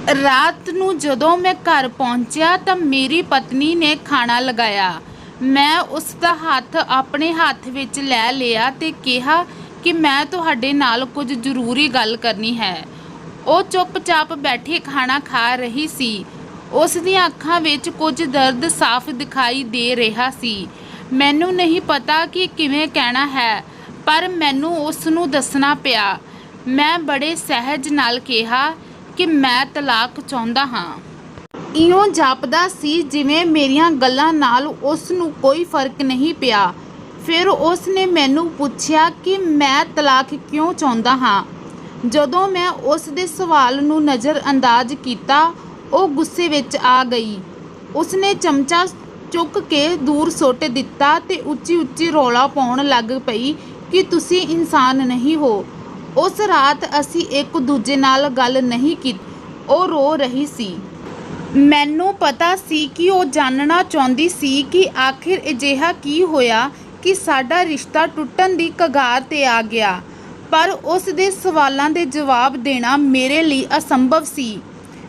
ਰਾਤ ਨੂੰ ਜਦੋਂ ਮੈਂ ਘਰ ਪਹੁੰਚਿਆ ਤਾਂ ਮੇਰੀ ਪਤਨੀ ਨੇ ਖਾਣਾ ਲਗਾਇਆ। ਮੈਂ ਉਸ ਦਾ ਹੱਥ ਆਪਣੇ ਹੱਥ ਵਿੱਚ ਲੈ ਲਿਆ ਤੇ ਕਿਹਾ ਕਿ ਮੈਂ ਤੁਹਾਡੇ ਨਾਲ ਕੁਝ ਜ਼ਰੂਰੀ ਗੱਲ ਕਰਨੀ ਹੈ। ਉਹ ਚੁੱਪਚਾਪ ਬੈਠੀ ਖਾਣਾ ਖਾ ਰਹੀ ਸੀ। ਉਸ ਦੀਆਂ ਅੱਖਾਂ ਵਿੱਚ ਕੁਝ ਦਰਦ ਸਾਫ਼ ਦਿਖਾਈ ਦੇ ਰਿਹਾ ਸੀ। ਮੈਨੂੰ ਨਹੀਂ ਪਤਾ ਕਿ ਕਿਵੇਂ ਕਹਿਣਾ ਹੈ, ਪਰ ਮੈਨੂੰ ਉਸ ਨੂੰ ਦੱਸਣਾ ਪਿਆ। ਮੈਂ ਬੜੇ ਸਹਿਜ ਨਾਲ ਕਿਹਾ ਕਿ ਮੈਂ ਤਲਾਕ ਚਾਹੁੰਦਾ ਹਾਂ। ਇਉਂ ਜਾਪਦਾ ਸੀ ਜਿਵੇਂ ਮੇਰੀਆਂ ਗੱਲਾਂ ਨਾਲ ਉਸ ਨੂੰ ਕੋਈ ਫਰਕ ਨਹੀਂ ਪਿਆ। ਫਿਰ ਉਸ ਨੇ ਮੈਨੂੰ ਪੁੱਛਿਆ ਕਿ ਮੈਂ ਤਲਾਕ ਕਿਉਂ ਚਾਹੁੰਦਾ ਹਾਂ। ਜਦੋਂ ਮੈਂ ਉਸ ਦੇ ਸਵਾਲ ਨੂੰ ਨਜ਼ਰਅੰਦਾਜ਼ ਕੀਤਾ, ਉਹ ਗੁੱਸੇ ਵਿੱਚ ਆ ਗਈ। ਉਸ ਨੇ ਚਮਚਾ ਚੁੱਕ ਕੇ ਦੂਰ ਸੁੱਟ ਦਿੱਤਾ ਤੇ ਉੱਚੀ ਉੱਚੀ ਰੌਲਾ ਪਾਉਣ ਲੱਗ ਪਈ ਕਿ ਤੁਸੀਂ ਇਨਸਾਨ ਨਹੀਂ ਹੋ। ਉਸ ਰਾਤ ਅਸੀਂ ਇੱਕ ਦੂਜੇ ਨਾਲ ਗੱਲ ਨਹੀਂ ਕੀਤੀ। ਉਹ ਰੋ ਰਹੀ ਸੀ। ਮੈਨੂੰ ਪਤਾ ਸੀ ਕਿ ਉਹ ਜਾਣਨਾ ਚਾਹੁੰਦੀ ਸੀ ਕਿ ਆਖਿਰ ਅਜਿਹਾ ਕੀ ਹੋਇਆ ਕਿ ਸਾਡਾ ਰਿਸ਼ਤਾ ਟੁੱਟਣ ਦੀ ਕਗਾਰ 'ਤੇ ਆ ਗਿਆ। ਪਰ ਉਸ ਦੇ ਸਵਾਲਾਂ ਦੇ ਜਵਾਬ ਦੇਣਾ ਮੇਰੇ ਲਈ ਅਸੰਭਵ ਸੀ।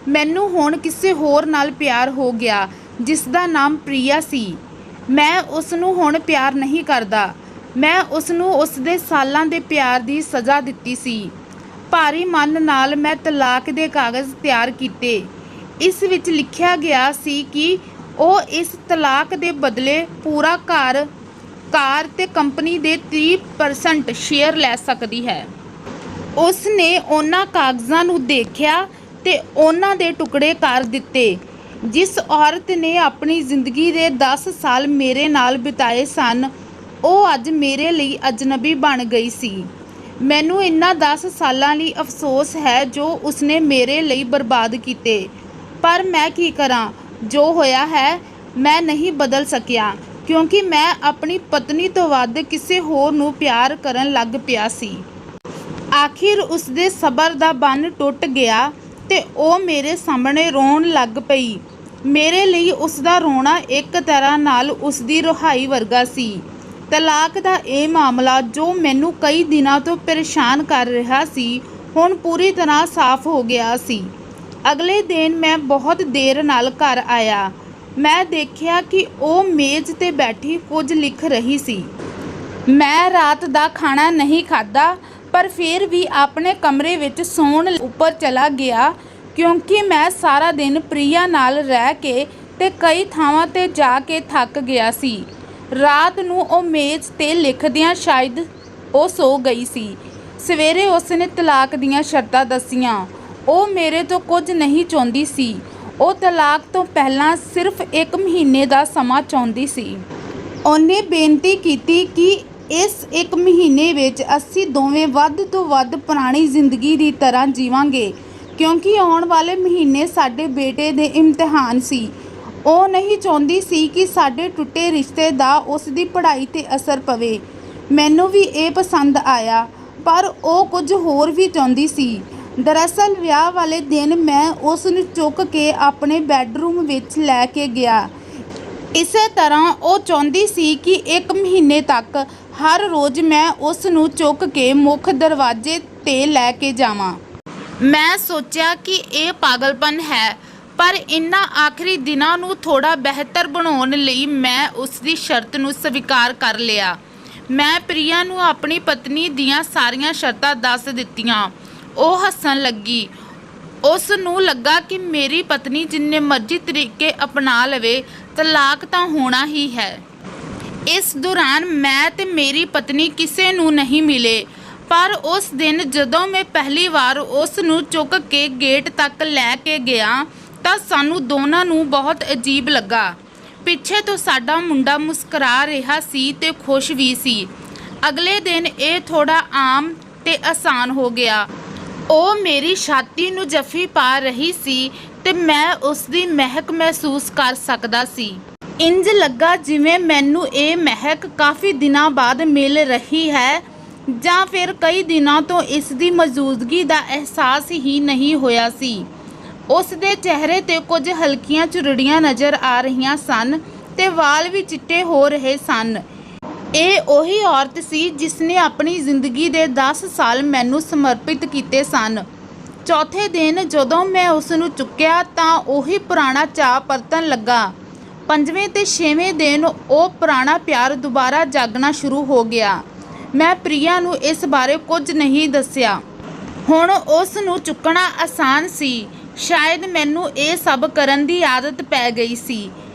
ਮੈਨੂੰ ਹੁਣ ਕਿਸੇ ਹੋਰ ਨਾਲ ਪਿਆਰ ਹੋ ਗਿਆ ਜਿਸ ਦਾ ਨਾਮ ਪ੍ਰਿਆ ਸੀ। ਮੈਂ ਉਸ ਨੂੰ ਹੁਣ ਪਿਆਰ ਨਹੀਂ ਕਰਦਾ। ਮੈਂ ਉਸ ਨੂੰ ਉਸ ਦੇ ਸਾਲਾਂ ਦੇ ਪਿਆਰ ਦੀ ਸਜ਼ਾ ਦਿੱਤੀ ਸੀ। ਭਾਰੀ ਮਨ ਨਾਲ ਮੈਂ ਤਲਾਕ ਦੇ ਕਾਗਜ਼ ਤਿਆਰ ਕੀਤੇ। ਇਸ ਵਿੱਚ ਲਿਖਿਆ ਗਿਆ ਸੀ ਕਿ ਉਹ ਇਸ ਤਲਾਕ ਦੇ ਬਦਲੇ ਪੂਰਾ ਕਾਰ ਤੇ ਕੰਪਨੀ ਦੇ 30% ਸ਼ੇਅਰ ਲੈ ਸਕਦੀ ਹੈ। ਉਸ ਨੇ ਉਹਨਾਂ ਕਾਗਜ਼ਾਂ ਨੂੰ ਦੇਖਿਆ ਤੇ ਉਹਨਾਂ ਦੇ ਟੁਕੜੇ ਕਰ ਦਿੱਤੇ। ਜਿਸ ਔਰਤ ਨੇ ਆਪਣੀ ਜ਼ਿੰਦਗੀ ਦੇ 10 ਸਾਲ ਮੇਰੇ ਨਾਲ ਬਿਤਾਏ ਸਨ, ਉਹ ਅੱਜ ਮੇਰੇ ਲਈ ਅਜਨਬੀ ਬਣ ਗਈ ਸੀ। ਮੈਨੂੰ ਇਨ੍ਹਾਂ 10 ਸਾਲਾਂ ਲਈ ਅਫਸੋਸ ਹੈ ਜੋ ਉਸਨੇ ਮੇਰੇ ਲਈ ਬਰਬਾਦ ਕੀਤੇ। ਪਰ ਮੈਂ ਕੀ ਕਰਾਂ, ਜੋ ਹੋਇਆ ਹੈ ਮੈਂ ਨਹੀਂ ਬਦਲ ਸਕਿਆ, ਕਿਉਂਕਿ ਮੈਂ ਆਪਣੀ ਪਤਨੀ ਤੋਂ ਵੱਧ ਕਿਸੇ ਹੋਰ ਨੂੰ ਪਿਆਰ ਕਰਨ ਲੱਗ ਪਿਆ ਸੀ। ਆਖਿਰ ਉਸਦੇ ਸਬਰ ਦਾ ਬੰਨ੍ਹ ਟੁੱਟ ਗਿਆ ਤੇ ਉਹ ਮੇਰੇ ਸਾਹਮਣੇ ਰੋਣ ਲੱਗ ਪਈ। ਮੇਰੇ ਲਈ ਉਸਦਾ ਰੋਣਾ ਇੱਕ ਤਰ੍ਹਾਂ ਨਾਲ ਉਸਦੀ ਰਿਹਾਈ ਵਰਗਾ ਸੀ। ਤਲਾਕ ਦਾ ਇਹ ਮਾਮਲਾ ਜੋ ਮੈਨੂੰ ਕਈ ਦਿਨਾਂ ਤੋਂ ਪਰੇਸ਼ਾਨ ਕਰ ਰਿਹਾ ਸੀ, ਹੁਣ ਪੂਰੀ ਤਰ੍ਹਾਂ ਸਾਫ਼ ਹੋ ਗਿਆ ਸੀ। ਅਗਲੇ ਦਿਨ ਮੈਂ ਬਹੁਤ ਦੇਰ ਨਾਲ ਘਰ ਆਇਆ। ਮੈਂ ਦੇਖਿਆ ਕਿ ਉਹ ਮੇਜ਼ 'ਤੇ ਬੈਠੀ ਕੁਝ ਲਿਖ ਰਹੀ ਸੀ। ਮੈਂ ਰਾਤ ਦਾ ਖਾਣਾ ਨਹੀਂ ਖਾਧਾ, ਪਰ ਫਿਰ ਵੀ ਆਪਣੇ ਕਮਰੇ ਵਿੱਚ ਸੌਣ ਉੱਪਰ ਚਲਾ ਗਿਆ, ਕਿਉਂਕਿ ਮੈਂ ਸਾਰਾ ਦਿਨ ਪ੍ਰਿਆ ਨਾਲ ਰਹਿ ਕੇ ਤੇ ਕਈ ਥਾਵਾਂ 'ਤੇ ਜਾ ਕੇ ਥੱਕ ਗਿਆ ਸੀ। ਰਾਤ ਨੂੰ ਉਹ ਮੇਜ਼ 'ਤੇ ਲਿਖਦਿਆਂ ਸ਼ਾਇਦ ਉਹ ਸੌ ਗਈ ਸੀ। ਸਵੇਰੇ ਉਸ ਨੇ ਤਲਾਕ ਦੀਆਂ ਸ਼ਰਤਾਂ ਦੱਸੀਆਂ। ਉਹ ਮੇਰੇ ਤੋਂ ਕੁਝ ਨਹੀਂ ਚਾਹੁੰਦੀ ਸੀ। ਉਹ ਤਲਾਕ ਤੋਂ ਪਹਿਲਾਂ ਸਿਰਫ 1 ਮਹੀਨੇ ਦਾ ਸਮਾਂ ਚਾਹੁੰਦੀ ਸੀ। ਉਹਨੇ ਬੇਨਤੀ ਕੀਤੀ ਕਿ ਇਸ 1 ਮਹੀਨੇ ਵਿੱਚ ਅਸੀਂ ਦੋਵੇਂ ਵੱਧ ਤੋਂ ਵੱਧ ਪੁਰਾਣੀ ਜ਼ਿੰਦਗੀ ਦੀ ਤਰ੍ਹਾਂ ਜੀਵਾਂਗੇ, ਕਿਉਂਕਿ ਆਉਣ ਵਾਲੇ ਮਹੀਨੇ ਸਾਡੇ ਬੇਟੇ ਦੇ ਇਮਤਿਹਾਨ ਸੀ। ਉਹ ਨਹੀਂ ਚਾਹੁੰਦੀ ਸੀ ਕਿ ਸਾਡੇ ਟੁੱਟੇ ਰਿਸ਼ਤੇ ਦਾ ਉਸ ਦੀ ਪੜ੍ਹਾਈ 'ਤੇ ਅਸਰ ਪਵੇ। ਮੈਨੂੰ ਵੀ ਇਹ ਪਸੰਦ ਆਇਆ, ਪਰ ਉਹ ਕੁਝ ਹੋਰ ਵੀ ਚਾਹੁੰਦੀ ਸੀ। ਦਰਅਸਲ ਵਿਆਹ ਵਾਲੇ ਦਿਨ ਮੈਂ ਉਸ ਨੂੰ ਚੁੱਕ ਕੇ ਆਪਣੇ ਬੈੱਡਰੂਮ ਵਿੱਚ ਲੈ ਕੇ ਗਿਆ। ਇਸੇ ਤਰ੍ਹਾਂ ਉਹ ਚਾਹੁੰਦੀ ਸੀ ਕਿ 1 ਮਹੀਨੇ ਤੱਕ ਹਰ ਰੋਜ਼ ਮੈਂ ਉਸ ਨੂੰ ਚੁੱਕ ਕੇ ਮੁੱਖ ਦਰਵਾਜ਼ੇ 'ਤੇ ਲੈ ਕੇ ਜਾਵਾਂ। ਮੈਂ ਸੋਚਿਆ ਕਿ ਇਹ ਪਾਗਲਪਨ ਹੈ, ਪਰ ਇਨ੍ਹਾਂ ਆਖਰੀ ਦਿਨਾਂ ਨੂੰ ਥੋੜ੍ਹਾ ਬਿਹਤਰ ਬਣਾਉਣ ਲਈ ਮੈਂ ਉਸ ਦੀ ਸ਼ਰਤ ਨੂੰ ਸਵੀਕਾਰ ਕਰ ਲਿਆ। ਮੈਂ ਪ੍ਰਿਆ ਨੂੰ ਆਪਣੀ ਪਤਨੀ ਦੀਆਂ ਸਾਰੀਆਂ ਸ਼ਰਤਾਂ ਦੱਸ ਦਿੱਤੀਆਂ। ਉਹ ਹੱਸਣ ਲੱਗੀ। ਉਸ ਨੂੰ ਲੱਗਾ ਕਿ ਮੇਰੀ ਪਤਨੀ ਜਿੰਨੇ ਮਰਜ਼ੀ ਤਰੀਕੇ ਅਪਣਾ ਲਵੇ, ਤਲਾਕ ਤਾਂ ਹੋਣਾ ਹੀ ਹੈ। ਇਸ ਦੌਰਾਨ ਮੈਂ ਤੇ ਮੇਰੀ ਪਤਨੀ ਕਿਸੇ ਨੂੰ ਨਹੀਂ ਮਿਲੇ, ਪਰ ਉਸ ਦਿਨ ਜਦੋਂ ਮੈਂ ਪਹਿਲੀ ਵਾਰ ਉਸ ਨੂੰ ਚੁੱਕ ਕੇ ਗੇਟ ਤੱਕ ਲੈ ਕੇ ਗਿਆ ਤਾਂ ਸਾਨੂੰ ਦੋਨਾਂ ਨੂੰ ਬਹੁਤ ਅਜੀਬ ਲੱਗਾ। ਪਿੱਛੇ ਤੋਂ ਸਾਡਾ ਮੁੰਡਾ ਮੁਸਕਰਾ ਰਿਹਾ ਸੀ ਤੇ ਖੁਸ਼ ਵੀ ਸੀ। ਅਗਲੇ ਦਿਨ ਇਹ ਥੋੜ੍ਹਾ ਆਮ ਤੇ ਆਸਾਨ ਹੋ ਗਿਆ। ਉਹ ਮੇਰੀ ਛਾਤੀ ਨੂੰ ਜੱਫੀ ਪਾ ਰਹੀ ਸੀ ਤੇ ਮੈਂ ਉਸ ਦੀ ਮਹਿਕ ਮਹਿਸੂਸ ਕਰ ਸਕਦਾ ਸੀ। ਇੰਜ ਲੱਗਾ ਜਿਵੇਂ ਮੈਨੂੰ ਇਹ ਮਹਿਕ ਕਾਫੀ ਦਿਨਾਂ ਬਾਅਦ ਮਿਲ ਰਹੀ ਹੈ, ਜਾਂ ਫਿਰ ਕਈ ਦਿਨਾਂ ਤੋਂ ਇਸ ਦੀ ਮੌਜੂਦਗੀ ਦਾ ਅਹਿਸਾਸ ਹੀ ਨਹੀਂ ਹੋਇਆ ਸੀ। ਉਸ ਦੇ ਚਿਹਰੇ 'ਤੇ ਕੁਝ ਹਲਕੀਆਂ ਝੁਰੜੀਆਂ ਨਜ਼ਰ ਆ ਰਹੀਆਂ ਸਨ ਤੇ ਵਾਲ ਵੀ ਚਿੱਟੇ ਹੋ ਰਹੇ ਸਨ। ਇਹ ਉਹੀ ਔਰਤ ਸੀ ਜਿਸ ਨੇ ਆਪਣੀ ਜ਼ਿੰਦਗੀ ਦੇ 10 ਸਾਲ ਮੈਨੂੰ ਸਮਰਪਿਤ ਕੀਤੇ ਸਨ। ਚੌਥੇ ਦਿਨ ਜਦੋਂ ਮੈਂ ਉਸ ਨੂੰ ਚੁੱਕਿਆ ਤਾਂ ਉਹੀ ਪੁਰਾਣਾ ਚਾਅ ਪਰਤਣ ਲੱਗਾ। ਪੰਜਵੇਂ ਤੇ ਛੇਵੇਂ ਦਿਨ ਉਹ ਪੁਰਾਣਾ ਪਿਆਰ ਦੁਬਾਰਾ ਜਾਗਣਾ ਸ਼ੁਰੂ ਹੋ ਗਿਆ। ਮੈਂ ਪ੍ਰਿਆ ਨੂੰ ਇਸ ਬਾਰੇ ਕੁਝ ਨਹੀਂ ਦੱਸਿਆ। ਹੁਣ ਉਸ ਨੂੰ ਚੁੱਕਣਾ ਆਸਾਨ ਸੀ। ਸ਼ਾਇਦ ਮੈਨੂੰ ਇਹ ਸਭ ਕਰਨ ਦੀ ਆਦਤ ਪੈ ਗਈ ਸੀ।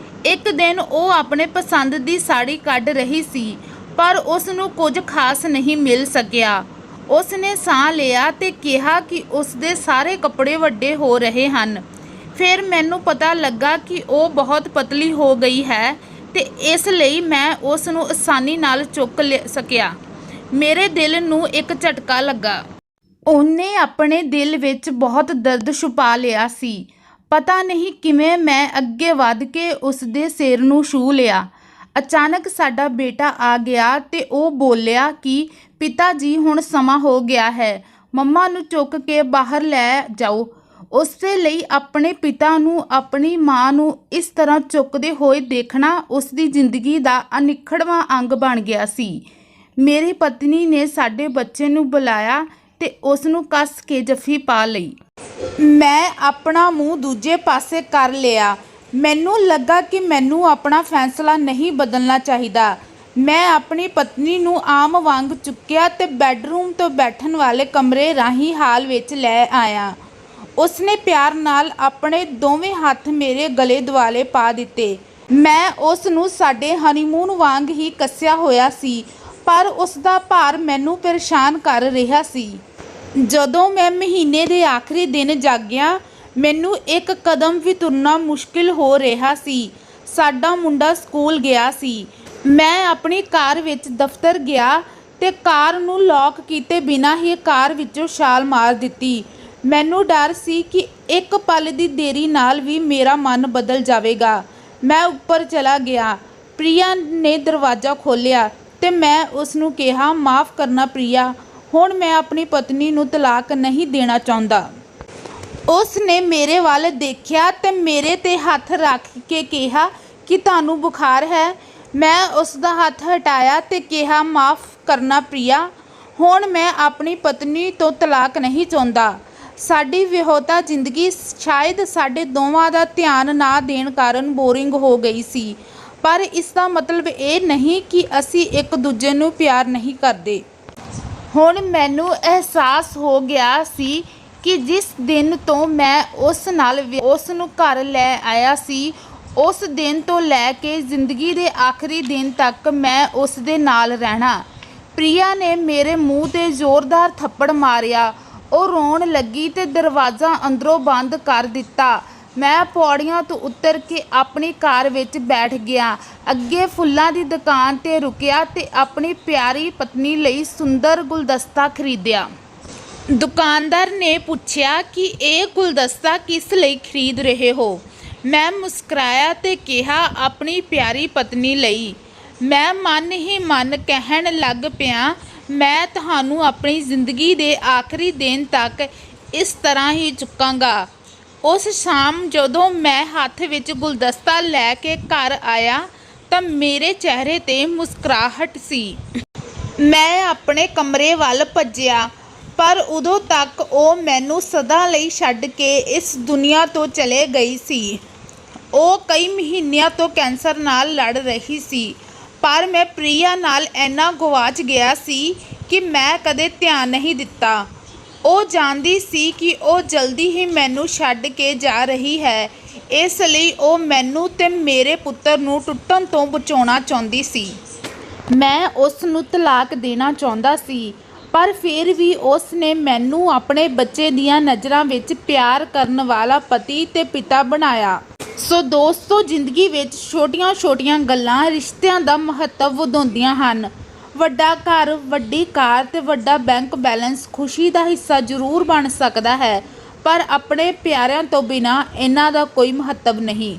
ਇੱਕ ਦਿਨ ਉਹ ਆਪਣੇ ਪਸੰਦ ਦੀ ਸਾੜੀ ਕੱਢ ਰਹੀ ਸੀ, ਪਰ ਉਸ ਨੂੰ ਕੁਝ ਖਾਸ ਨਹੀਂ ਮਿਲ ਸਕਿਆ। ਉਸ ਨੇ ਸਾਹ ਲਿਆ ਤੇ ਕਿਹਾ ਕਿ ਉਸ ਦੇ ਸਾਰੇ ਕੱਪੜੇ ਵੱਡੇ ਹੋ ਰਹੇ ਹਨ। ਫਿਰ ਮੈਨੂੰ ਪਤਾ ਲੱਗਾ ਕਿ ਉਹ ਬਹੁਤ ਪਤਲੀ ਹੋ ਗਈ ਹੈ ਤੇ ਇਸ ਲਈ ਮੈਂ ਉਸ ਨੂੰ ਆਸਾਨੀ ਨਾਲ ਚੁੱਕ ਸਕਿਆ। ਮੇਰੇ ਦਿਲ ਨੂੰ ਇੱਕ ਝਟਕਾ ਲੱਗਾ। ਉਹਨੇ ਆਪਣੇ ਦਿਲ ਵਿੱਚ ਬਹੁਤ ਦਰਦ ਛੁਪਾ ਲਿਆ ਸੀ। ਪਤਾ ਨਹੀਂ ਕਿਵੇਂ ਮੈਂ ਅੱਗੇ ਵਧ ਕੇ ਉਸ ਦੇ ਸਿਰ ਨੂੰ ਛੂਹ ਲਿਆ। ਅਚਾਨਕ ਸਾਡਾ ਬੇਟਾ ਆ ਗਿਆ ਤੇ ਉਹ ਬੋਲਿਆ ਕਿ ਪਿਤਾ ਜੀ ਹੁਣ ਸਮਾਂ ਹੋ ਗਿਆ ਹੈ, ਮੰਮਾ ਨੂੰ ਚੁੱਕ ਕੇ ਬਾਹਰ ਲੈ ਜਾਓ। ਉਸ ਦੇ ਲਈ ਆਪਣੇ ਪਿਤਾ ਨੂੰ ਆਪਣੀ ਮਾਂ ਨੂੰ ਇਸ ਤਰ੍ਹਾਂ ਚੁੱਕਦੇ ਹੋਏ ਦੇਖਣਾ ਉਸ ਦੀ ਜ਼ਿੰਦਗੀ ਦਾ ਅਨਿੱਖੜਵਾਂ ਅੰਗ ਬਣ ਗਿਆ ਸੀ। ਮੇਰੀ ਪਤਨੀ ਨੇ ਸਾਡੇ ਬੱਚੇ ਨੂੰ ਬੁਲਾਇਆ ਤੇ ਉਸ ਨੂੰ ਕੱਸ ਕੇ ਜੱਫੀ ਪਾ ਲਈ। ਮੈਂ ਆਪਣਾ ਮੂੰਹ ਦੂਜੇ ਪਾਸੇ ਕਰ ਲਿਆ। ਮੈਨੂੰ ਲੱਗਾ ਕਿ ਮੈਨੂੰ ਆਪਣਾ ਫੈਸਲਾ ਨਹੀਂ ਬਦਲਣਾ ਚਾਹੀਦਾ। ਮੈਂ ਆਪਣੀ ਪਤਨੀ ਨੂੰ ਆਮ ਵਾਂਗ ਚੁੱਕਿਆ ਤੇ ਬੈੱਡਰੂਮ ਤੋਂ ਬੈਠਣ ਵਾਲੇ ਕਮਰੇ ਰਾਹੀਂ ਹਾਲ ਵਿੱਚ ਲੈ ਆਇਆ। ਉਸਨੇ ਪਿਆਰ ਨਾਲ ਆਪਣੇ ਦੋਵੇਂ ਹੱਥ ਮੇਰੇ ਗਲੇ ਦੁਆਲੇ ਪਾ ਦਿੱਤੇ। ਮੈਂ ਉਸ ਨੂੰ ਸਾਡੇ ਹਨੀਮੂਨ ਵਾਂਗ ਹੀ ਕੱਸਿਆ ਹੋਇਆ ਸੀ, ਪਰ ਉਸ ਦਾ ਭਾਰ ਮੈਨੂੰ ਪਰੇਸ਼ਾਨ ਕਰ ਰਿਹਾ ਸੀ। ਜਦੋਂ ਮੈਂ ਮਹੀਨੇ ਦੇ ਆਖਰੀ ਦਿਨ ਜਾਗਿਆ, ਮੈਨੂੰ ਇੱਕ ਕਦਮ ਵੀ ਤੁਰਨਾ ਮੁਸ਼ਕਿਲ ਹੋ ਰਿਹਾ ਸੀ। ਸਾਡਾ ਮੁੰਡਾ ਸਕੂਲ ਗਿਆ ਸੀ। ਮੈਂ ਆਪਣੀ ਕਾਰ ਵਿੱਚ ਦਫ਼ਤਰ ਗਿਆ ਤੇ ਕਾਰ ਨੂੰ ਲੌਕ ਕੀਤੇ ਬਿਨਾਂ ਹੀ ਕਾਰ ਵਿੱਚੋਂ ਛਾਲ ਮਾਰ ਦਿੱਤੀ। ਮੈਨੂੰ ਡਰ ਸੀ ਕਿ ਇੱਕ ਪਲ ਦੀ ਦੇਰੀ ਨਾਲ ਵੀ ਮੇਰਾ ਮਨ ਬਦਲ ਜਾਵੇਗਾ। ਮੈਂ ਉੱਪਰ ਚਲਾ ਗਿਆ। ਪ੍ਰਿਆ ਨੇ ਦਰਵਾਜ਼ਾ ਖੋਲ੍ਹਿਆ ਤੇ ਮੈਂ ਉਸ ਨੂੰ ਕਿਹਾ, ਮਾਫ਼ ਕਰਨਾ ਪ੍ਰਿਆ, ਹੁਣ ਮੈਂ ਆਪਣੀ ਪਤਨੀ ਨੂੰ ਤਲਾਕ ਨਹੀਂ ਦੇਣਾ ਚਾਹੁੰਦਾ। ਉਸ ਨੇ ਮੇਰੇ ਵੱਲ ਦੇਖਿਆ ਤੇ ਮੇਰੇ 'ਤੇ ਹੱਥ ਰੱਖ ਕੇ ਕਿਹਾ ਕਿ ਤੁਹਾਨੂੰ ਬੁਖਾਰ ਹੈ। ਮੈਂ ਉਸ ਦਾ ਹੱਥ ਹਟਾਇਆ ਤੇ ਕਿਹਾ, ਮਾਫ਼ ਕਰਨਾ ਪ੍ਰਿਆ, ਹੁਣ ਮੈਂ ਆਪਣੀ ਪਤਨੀ ਤੋਂ ਤਲਾਕ ਨਹੀਂ ਚਾਹੁੰਦਾ। ਸਾਡੀ ਵਿਆਹੁਤਾ ਜ਼ਿੰਦਗੀ ਸ਼ਾਇਦ ਸਾਡੇ ਦੋਵਾਂ ਦਾ ਧਿਆਨ ਨਾ ਦੇਣ ਕਾਰਨ ਬੋਰਿੰਗ ਹੋ ਗਈ ਸੀ, ਪਰ ਇਸ ਦਾ ਮਤਲਬ ਇਹ ਨਹੀਂ ਕਿ ਅਸੀਂ ਇੱਕ ਦੂਜੇ ਨੂੰ ਪਿਆਰ ਨਹੀਂ ਕਰਦੇ। ਹੁਣ ਮੈਨੂੰ ਅਹਿਸਾਸ ਹੋ ਗਿਆ ਸੀ ਕਿ ਜਿਸ ਦਿਨ ਤੋਂ ਮੈਂ ਉਸ ਨੂੰ ਘਰ ਲੈ ਆਇਆ ਸੀ, ਉਸ ਦਿਨ ਤੋਂ ਲੈ ਕੇ ਜ਼ਿੰਦਗੀ ਦੇ ਆਖਰੀ ਦਿਨ ਤੱਕ ਮੈਂ ਉਸ ਦੇ ਨਾਲ ਰਹਿਣਾ। ਪ੍ਰਿਆ ਨੇ ਮੇਰੇ ਮੂੰਹ 'ਤੇ ਜ਼ੋਰਦਾਰ ਥੱਪੜ ਮਾਰਿਆ। ਉਹ ਰੋਣ ਲੱਗੀ ਤੇ ਦਰਵਾਜ਼ਾ ਅੰਦਰੋਂ ਬੰਦ ਕਰ ਦਿੱਤਾ। ਮੈਂ ਪੌੜੀਆਂ ਤੋਂ ਉਤਰ ਕੇ ਆਪਣੀ ਕਾਰ ਵਿੱਚ ਬੈਠ ਗਿਆ। ਅੱਗੇ ਫੁੱਲਾਂ ਦੀ ਦੁਕਾਨ 'ਤੇ ਰੁਕਿਆ ਤੇ ਆਪਣੀ ਪਿਆਰੀ ਪਤਨੀ ਲਈ ਸੁੰਦਰ ਗੁਲਦਸਤਾ ਖਰੀਦਿਆ। ਦੁਕਾਨਦਾਰ ਨੇ ਪੁੱਛਿਆ ਕਿ ਇਹ ਗੁਲਦਸਤਾ ਕਿਸ ਲਈ ਖਰੀਦ ਰਹੇ ਹੋ। ਮੈਂ ਮੁਸਕਰਾਇਆ ਤੇ ਕਿਹਾ, ਆਪਣੀ ਪਿਆਰੀ ਪਤਨੀ ਲਈ। ਮੈਂ ਮਨ ਹੀ ਮਨ ਕਹਿਣ ਲੱਗ ਪਿਆ, ਮੈਂ ਤੁਹਾਨੂੰ ਆਪਣੀ ਜ਼ਿੰਦਗੀ ਦੇ ਆਖਰੀ ਦਿਨ ਤੱਕ ਇਸ ਤਰ੍ਹਾਂ ਹੀ ਚੁੱਕਾਂਗਾ। ਉਸ ਸ਼ਾਮ ਜਦੋਂ ਮੈਂ ਹੱਥ ਵਿੱਚ ਗੁਲਦਸਤਾ ਲੈ ਕੇ ਘਰ ਆਇਆ ਤਾਂ ਮੇਰੇ ਚਿਹਰੇ 'ਤੇ ਮੁਸਕਰਾਹਟ ਸੀ। ਮੈਂ ਆਪਣੇ ਕਮਰੇ ਵੱਲ ਭੱਜਿਆ, ਪਰ ਉਦੋਂ ਤੱਕ ਉਹ ਮੈਨੂੰ ਸਦਾ ਲਈ ਛੱਡ ਕੇ ਇਸ ਦੁਨੀਆ ਤੋਂ ਚਲੇ ਗਈ ਸੀ। ਉਹ ਕਈ ਮਹੀਨਿਆਂ ਤੋਂ ਕੈਂਸਰ ਨਾਲ ਲੜ ਰਹੀ ਸੀ, ਪਰ ਮੈਂ ਪ੍ਰਿਆ ਨਾਲ ਇੰਨਾ ਗੁਆਚ ਗਿਆ ਸੀ ਕਿ ਮੈਂ ਕਦੇ ਧਿਆਨ ਨਹੀਂ ਦਿੱਤਾ। ਉਹ ਜਾਣਦੀ ਸੀ ਕਿ ਉਹ ਜਲਦੀ ਹੀ ਮੈਨੂੰ ਛੱਡ ਕੇ ਜਾ ਰਹੀ ਹੈ, ਇਸ ਲਈ ਉਹ ਮੈਨੂੰ ਤੇ ਮੇਰੇ ਪੁੱਤਰ ਨੂੰ ਟੁੱਟਣ ਤੋਂ ਬਚਾਉਣਾ ਚਾਹੁੰਦੀ ਸੀ। ਮੈਂ ਉਸ ਨੂੰ ਤਲਾਕ ਦੇਣਾ ਚਾਹੁੰਦਾ ਸੀ, ਪਰ ਫਿਰ ਵੀ ਉਸ ਨੇ ਮੈਨੂੰ ਆਪਣੇ ਬੱਚੇ ਦੀਆਂ ਨਜ਼ਰਾਂ ਵਿੱਚ ਪਿਆਰ ਕਰਨ ਵਾਲਾ ਪਤੀ ਤੇ ਪਿਤਾ ਬਣਾਇਆ। ਸੋ ਦੋਸਤੋ, ਜ਼ਿੰਦਗੀ ਵਿੱਚ ਛੋਟੀਆਂ-ਛੋਟੀਆਂ ਗੱਲਾਂ ਰਿਸ਼ਤਿਆਂ ਦਾ ਮਹੱਤਵ ਵਧਾਉਂਦੀਆਂ ਹਨ। ਵੱਡਾ ਘਰ, ਵੱਡੀ ਕਾਰ ਤੇ ਵੱਡਾ ਬੈਂਕ ਬੈਲੈਂਸ ਖੁਸ਼ੀ ਦਾ ਹਿੱਸਾ ਜ਼ਰੂਰ ਬਣ ਸਕਦਾ ਹੈ, ਪਰ ਆਪਣੇ ਪਿਆਰਿਆਂ ਤੋਂ ਬਿਨਾਂ ਇਹਨਾਂ ਦਾ ਕੋਈ ਮਹੱਤਵ ਨਹੀਂ।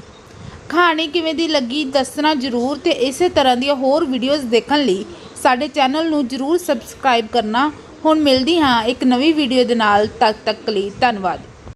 ਕਹਾਣੀ ਕਿਵੇਂ ਦੀ ਲੱਗੀ ਦੱਸਣਾ ਜ਼ਰੂਰ, ਤੇ ਇਸੇ ਤਰ੍ਹਾਂ ਦੀਆਂ ਹੋਰ ਵੀਡੀਓਜ਼ ਦੇਖਣ ਲਈ ਸਾਡੇ ਚੈਨਲ ਨੂੰ ਜ਼ਰੂਰ ਸਬਸਕ੍ਰਾਈਬ ਕਰਨਾ। ਹੁਣ ਮਿਲਦੀ ਹਾਂ ਇੱਕ ਨਵੀਂ ਵੀਡੀਓ ਦੇ ਨਾਲ, ਤਦ ਤੱਕ ਲਈ ਧੰਨਵਾਦ।